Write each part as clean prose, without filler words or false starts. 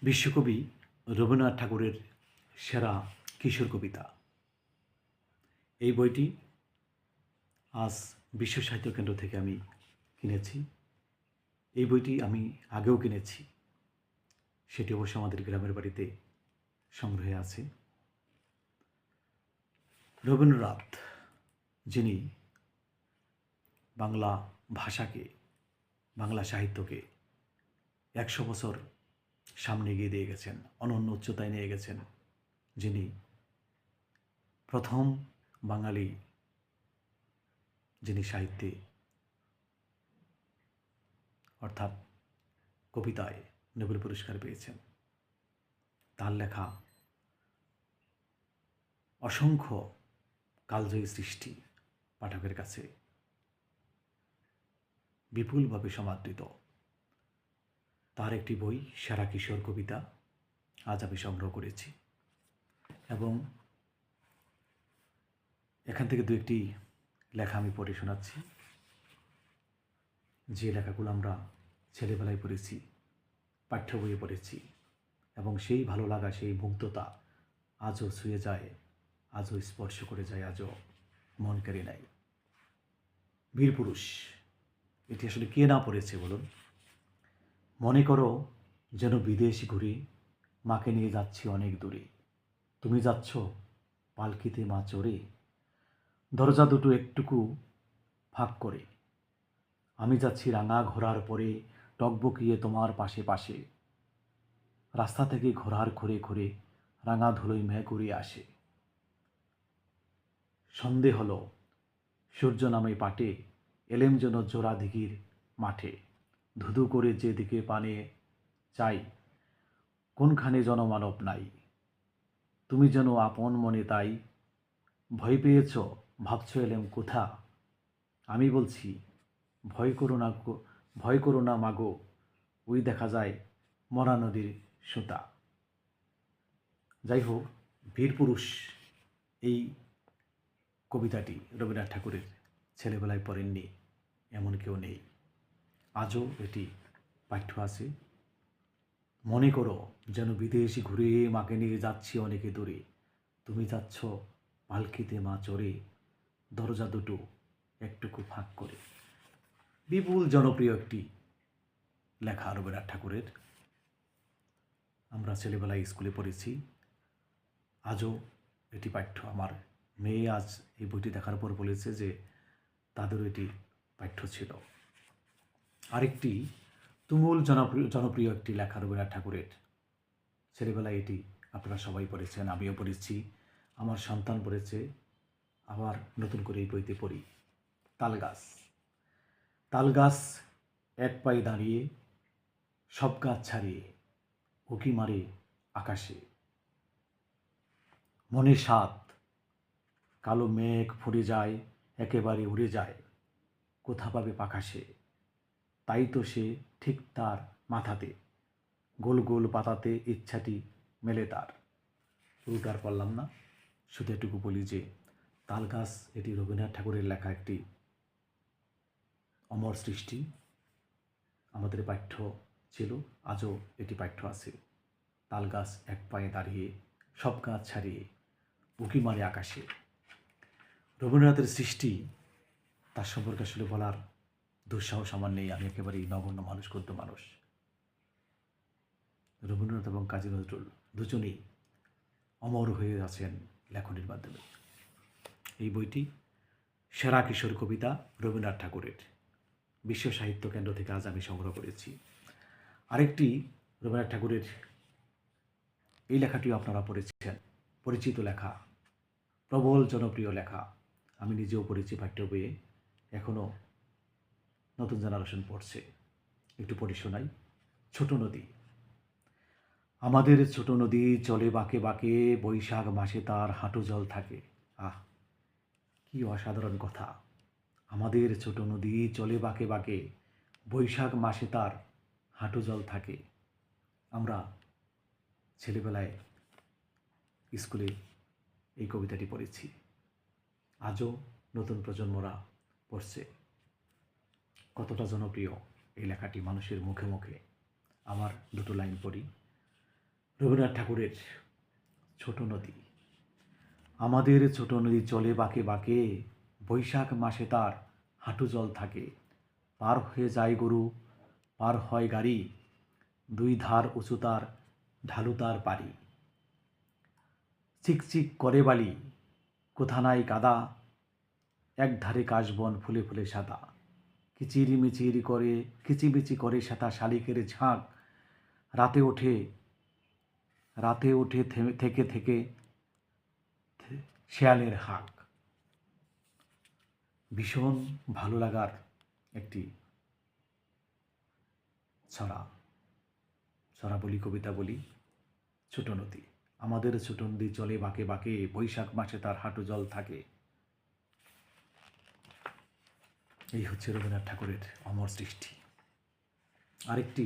বিশ্বকবি রবীন্দ্রনাথ ঠাকুরের সেরা কিশোর কবিতা। এই বইটি আজ বিশ্ব সাহিত্য কেন্দ্র থেকে আমি কিনেছি। এই বইটি আমি আগেও কিনেছি, সেটি অবশ্য আমাদের গ্রামের বাড়িতে সংগ্রহে আছে। রবীন্দ্রনাথ, যিনি বাংলা ভাষাকে, বাংলা সাহিত্যকে 100 বছর সামনে এগিয়ে দিয়ে গেছেন, অনন্য উচ্চতায় নিয়ে গেছেন, যিনি প্রথম বাঙালি যিনি সাহিত্যে অর্থাৎ কবিতায় নোবেল পুরস্কার পেয়েছেন। তার লেখা অসংখ্য কালজয়ী সৃষ্টি পাঠকের কাছে বিপুলভাবে সমাদৃত। তার একটি বই সেরা কিশোর কবিতা আজ আমি সংগ্রহ করেছি, এবং এখান থেকে দু একটি লেখা আমি পড়ে শোনাচ্ছি, যে লেখাগুলো আমরা ছেলেবেলায় পড়েছি, পাঠ্য বইয়ে পড়েছি, এবং সেই ভালো লাগা, সেই মুগ্ধতা আজও ছুঁয়ে যায়, আজও স্পর্শ করে যায়, আজও মন কেড়ে নেয়। বীরপুরুষ, এটি আসলে কে না পড়েছে বলুন? মনে করো যেন বিদেশ ঘুরে, মাকে নিয়ে যাচ্ছি অনেক দূরে, তুমি যাচ্ছ পালকিতে মা চড়ে, দরজা দুটো একটুকু ফাঁক করে, আমি যাচ্ছি রাঙা ঘোড়ার পরে, টকবকিয়ে তোমার পাশে পাশে, রাস্তা থেকে ঘোড়ার ঘুরে ঘুরে রাঙা ধুলোয় মেঘ উড়িয়ে আসে। সন্ধে হলো, সূর্য নামে পাটে, এলেম যেন জোড়া দিঘির মাঠে, ধুধু করে যেদিকে পানে চাই, কোনখানে জনমানব নাই, তুমি যেন আপন মনে তাই, ভয় পেয়েছ ভাবছ এলেম কোথা, আমি বলছি ভয় করো না, ভয় করো না মাগো, ওই দেখা যায় মরা নদীর সুতা। যাই হোক, বীরপুরুষ এই কবিতাটি রবীন্দ্রনাথ ঠাকুরের ছেলেবেলায় পড়েননি এমন কেউ নেই, আজও এটি পাঠ্য আছে। মনে করো যেন বিদেশি ঘুরে, মাকে নিয়ে যাচ্ছি অনেকে দূরে, তুমি যাচ্ছ পালকিতে মা চড়ে, দরজা দুটো একটুকু ফাঁক করে। বিপুল জনপ্রিয় একটি লেখা রবীন্দ্রনাথ ঠাকুরের। আমরা ছেলেবেলায় স্কুলে পড়েছি, আজও এটি পাঠ্য। আমার মেয়ে আজ এই বইটি দেখার পর বলেছে যে তাদেরও এটি পাঠ্য ছিল। আরেকটি তুমুল জনপ্রিয় একটি লেখা রবীন্দ্রনাথ ঠাকুরের, ছেলেবেলায় এটি আপনারা সবাই পড়েছেন, আমিও পড়েছি, আমার সন্তান পড়েছে, আবার নতুন করে এই বইতে পড়ি। তালগাছ। তালগাছ এক পায়ে দাঁড়িয়ে, সব গাছ ছাড়িয়ে উঁকি মারে আকাশে, মনে সাত, কালো মেঘ ফুরে যায়, একেবারে উড়ে যায়, কোথা পাবে পাখা সে, তাই তো সে ঠিক তার মাথাতে, গোল গোল পাতাতে ইচ্ছাটি মেলে তার। পুরোটার পারলাম না, শুধু এটুকু বলি যে তালগাছ এটি রবীন্দ্রনাথ ঠাকুরের লেখা একটি অমর সৃষ্টি, আমাদের পাঠ্য ছিল, আজও এটি পাঠ্য আছে। তালগাছ এক পায়ে দাঁড়িয়ে, সব গাছ ছাড়িয়ে উঁকি মারে আকাশে। রবীন্দ্রনাথের সৃষ্টি, তার সম্পর্কে আসলে বলার দুঃসাহস আমার নেই, আমি একেবারেই নগণ্য মানুষ, ক্ষুদ্র মানুষ। রবীন্দ্রনাথ এবং কাজী নজরুল দুজনেই অমর হয়ে আছেন লেখনীর মাধ্যমে। এই বইটি সেরা কিশোর কবিতা রবীন্দ্রনাথ ঠাকুরের, বিশ্ব সাহিত্য কেন্দ্র থেকে আজ আমি সংগ্রহ করেছি। আরেকটি রবীন্দ্রনাথ ঠাকুরের এই লেখাটিও আপনারা পড়েছেন, পরিচিত লেখা, প্রবল জনপ্রিয় লেখা, আমি নিজেও পড়েছি পাঠ্য বইয়ে, এখনও নতুন জেনারেশন পড়ছে। একটু পড়ে শোনাই। ছোট নদী। আমাদের ছোট নদী চলে বাঁকে বাঁকে, বৈশাখ মাসে তার হাঁটু জল থাকে। আহ, কি অসাধারণ কথা! আমাদের ছোট নদী চলে বাঁকে বাঁকে, বৈশাখ মাসে তার হাঁটু জল থাকে। আমরা ছেলেবেলায় স্কুলে এই কবিতাটি পড়েছি, আজও নতুন প্রজন্মরা পড়ছে। কতটা জনপ্রিয় এই লেখাটি মানুষের মুখে মুখে। আমার দুটো লাইন পড়ি। রবীন্দ্রনাথ ঠাকুরের ছোট নদী। আমাদের ছোট নদী চলে বাঁকে বাঁকে, বৈশাখ মাসে তার হাঁটু জল থাকে। পার হয়ে যায় গরু, পার হয় গাড়ি, দুই ধার উঁচু তার, ঢালু তার পাড়ি। চিকচিক করে বালি, কোথা নাই কাদা, এক ধারে কাশবন ফুলে ফুলে সাদা। কিচিমিচি করে সাদা শালিকের ঝাঁক, রাতে ওঠে থেকে থেকে শেয়ালের হাঁক। ভীষণ ভালো লাগার একটি ছড়া বলি, কবিতা বলি। ছোট নদী, আমাদের ছোট নদী চলে বাঁকে বাঁকে, বৈশাখ মাসে তার হাঁটু জল থাকে। এই হচ্ছে রবীন্দ্রনাথ ঠাকুরের অমর সৃষ্টি। আরেকটি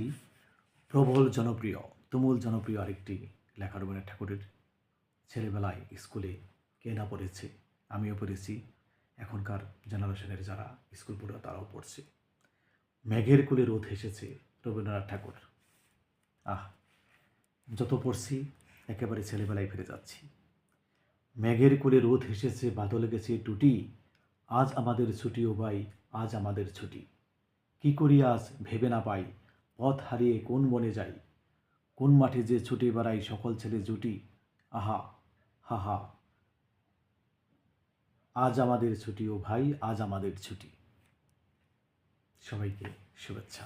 প্রবল জনপ্রিয়, তুমুল জনপ্রিয় আরেকটি লেখা রবীন্দ্রনাথ ঠাকুরের, ছেলেবেলায় স্কুলে কে না পড়েছে, আমিও পড়েছি, এখনকার জেনারেশনের যারা স্কুল পড়ে তারাও পড়ছে। মেঘের কোলে রোদ হেসেছে, রবীন্দ্রনাথ ঠাকুর। যত পড়ছি একেবারে ছেলেবেলায় ফিরে যাচ্ছি। মেঘের কোলে রোদ হেসেছে, বাদল গেছে টুটি, আজ আমাদের ছুটি ও ভাই, আজ আমাদের ছুটি। কি করি আজ ভেবে না পাই, পথ হারিয়ে কোন বনে যাই, কোন মাঠে যে ছুটে বেড়াই সকল ছেলে জুটি। আহা হা হা, আজ আমাদের ছুটি ও ভাই, আজ আমাদের ছুটি। সবাইকে শুভেচ্ছা,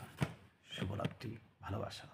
শুভরাত্রি, ভালোবাসা।